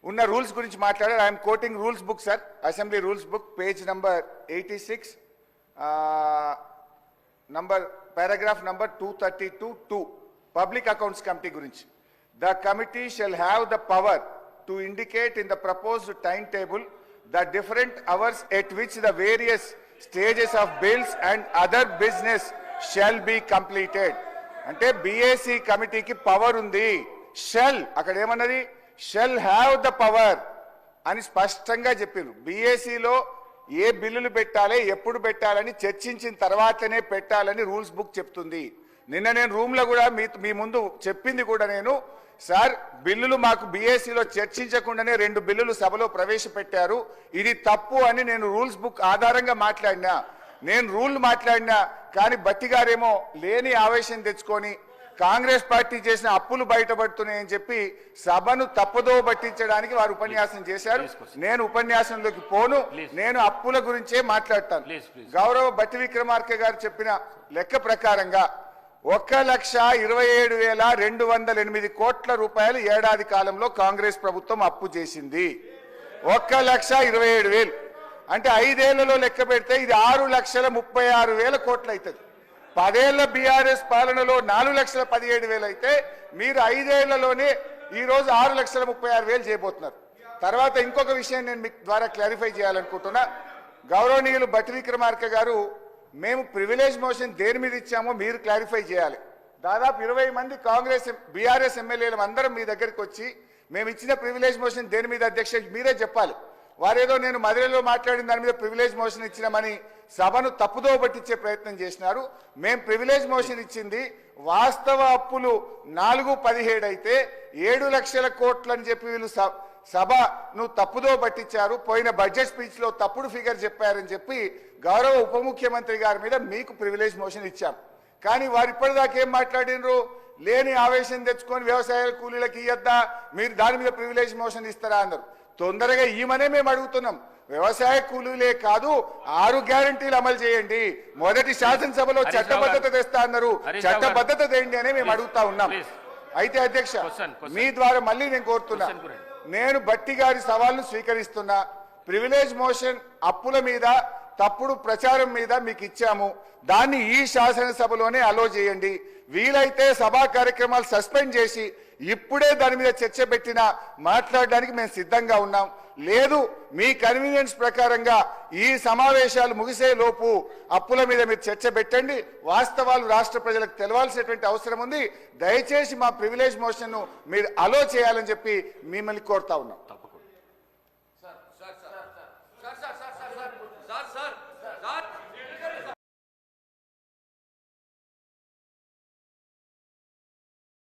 ఉన్న రూల్స్ గురించి మాట్లాడారు. I'm quoting rules book sir, assembly rules book, page number 86, paragraph number 232(2), public accounts committee గురించి. The committee shall have the power to indicate in the proposed timetable the different hours at which the various stages of bills and other business shall be completed. అంటే BAC కమిటీకి power ఉంది. Shell అక్కడ ఏమన్నది, shall have the power అని స్పష్టంగా చెప్పారు. BACలో ఏ బిల్లులు పెట్టాలి, ఎప్పుడు పెట్టాలని చర్చించిన తర్వాతనే పెట్టాలని రూల్స్ బుక్ చెప్తుంది. నిన్న నేను రూమ్లో కూడా మీ ముందు చెప్పింది కూడా నేను, సార్ బిల్లులు మాకు BACలో చర్చించకుండానే 2 బిల్లులు సభలో ప్రవేశపెట్టారు, ఇది తప్పు అని నేను రూల్స్ బుక్ ఆధారంగా మాట్లాడినా. నేను రూల్ మాట్లాడినా కానీ బట్టి గారేమో లేని ఆవేశం తెచ్చుకొని కాంగ్రెస్ పార్టీ చేసిన అప్పులు బయటపడుతున్నాయని చెప్పి సభను తప్పుదో పట్టించడానికి వారు ఉపన్యాసం చేశారు. నేను ఉపన్యాసంలోకి పోను, నేను అప్పుల గురించే మాట్లాడతాను. గౌరవ బట్టి విక్రమార్క గారు చెప్పిన లెక్క ప్రకారంగా 1,27,208 కోట్ల రూపాయలు ఏడాది కాలంలో కాంగ్రెస్ ప్రభుత్వం అప్పు చేసింది. 1,27,000 అంటే 5 ఏళ్లలో లెక్క పెడితే ఇది 6,36,000 కోట్లు అవుతుంది. 10 ఏళ్ల బీఆర్ఎస్ పాలనలో 4,17,000 అయితే మీరు 5 ఏళ్లలోనే ఈ రోజు 6,36,000 చేయబోతున్నారు. తర్వాత ఇంకొక విషయం నేను మీకు ద్వారా క్లారిఫై చేయాలనుకుంటున్నా. గౌరవనీయులు బట్టి విక్రమార్క గారు, మేము ప్రివిలేజ్ మోషన్ దేని మీద ఇచ్చామో మీరు క్లారిఫై చేయాలి. దాదాపు 20 మంది కాంగ్రెస్ బీఆర్ఎస్ ఎమ్మెల్యేలు అందరం మీ దగ్గరికి వచ్చి మేము ఇచ్చిన ప్రివిలేజ్ మోషన్ దేని మీద అధ్యక్ష మీరే చెప్పాలి. వారేదో నేను మధురలో మాట్లాడిన దాని మీద ప్రివిలేజ్ మోషన్ ఇచ్చినామని సభను తప్పుదో పట్టించే ప్రయత్నం చేసినారు. మేము ప్రివిలేజ్ మోషన్ ఇచ్చింది వాస్తవ అప్పులు 4,17 అయితే 7 లక్షల కోట్లు అని చెప్పి వీళ్ళు సభను తప్పుదో పట్టించారు. పోయిన బడ్జెట్ స్పీచ్ లో తప్పుడు ఫిగర్ చెప్పారని చెప్పి గౌరవ ఉప ముఖ్యమంత్రి గారి మీద మీకు ప్రివిలేజ్ మోషన్ ఇచ్చాం. కానీ వారు ఇప్పటిదాకా ఏం మాట్లాడినరు, లేని ఆవేశం తెచ్చుకొని వ్యవసాయ కూలీలకు ఇయ్యద్దా, మీరు దాని మీద ప్రివిలేజ్ మోషన్ ఇస్తారా అన్నారు. తొందరగా ఈమనే మేము అడుగుతున్నాం, వ్యవసాయ కూలీలే కాదు 6 గ్యారంటీలు అమలు చేయండి. మొదటి శాసనసభలో చట్టబద్ధత తెస్తా అన్నారు, చట్టబద్ధత తేండి అని మేము అడుగుతా ఉన్నాం. అయితే అధ్యక్ష మీ ద్వారా మళ్ళీ నేను కోరుతున్నా, నేను బట్టి గారి సవాల్ను స్వీకరిస్తున్నా. ప్రివిలేజ్ మోషన్ అప్పుల మీద తప్పుడు ప్రచారం మీద మీకు ఇచ్చాము, దాన్ని ఈ శాసనసభలోనే అలో చేయండి. వీలైతే సభా కార్యక్రమాలు సస్పెండ్ చేసి ఇప్పుడే దాని మీద చర్చ పెట్టినా మాట్లాడడానికి మేము సిద్ధంగా ఉన్నాం. లేదు మీ కన్వీనియన్స్ ప్రకారంగా ఈ సమావేశాలు ముగిసే లోపు అప్పుల మీద మీరు చర్చ పెట్టండి, వాస్తవాలు రాష్ట్ర ప్రజలకు తెలవాల్సినటువంటి అవసరం ఉంది. దయచేసి మా ప్రివిలేజ్ మోషన్ ను మీరు అలో చేయాలని చెప్పి మిమ్మల్ని కోరుతా ఉన్నాం.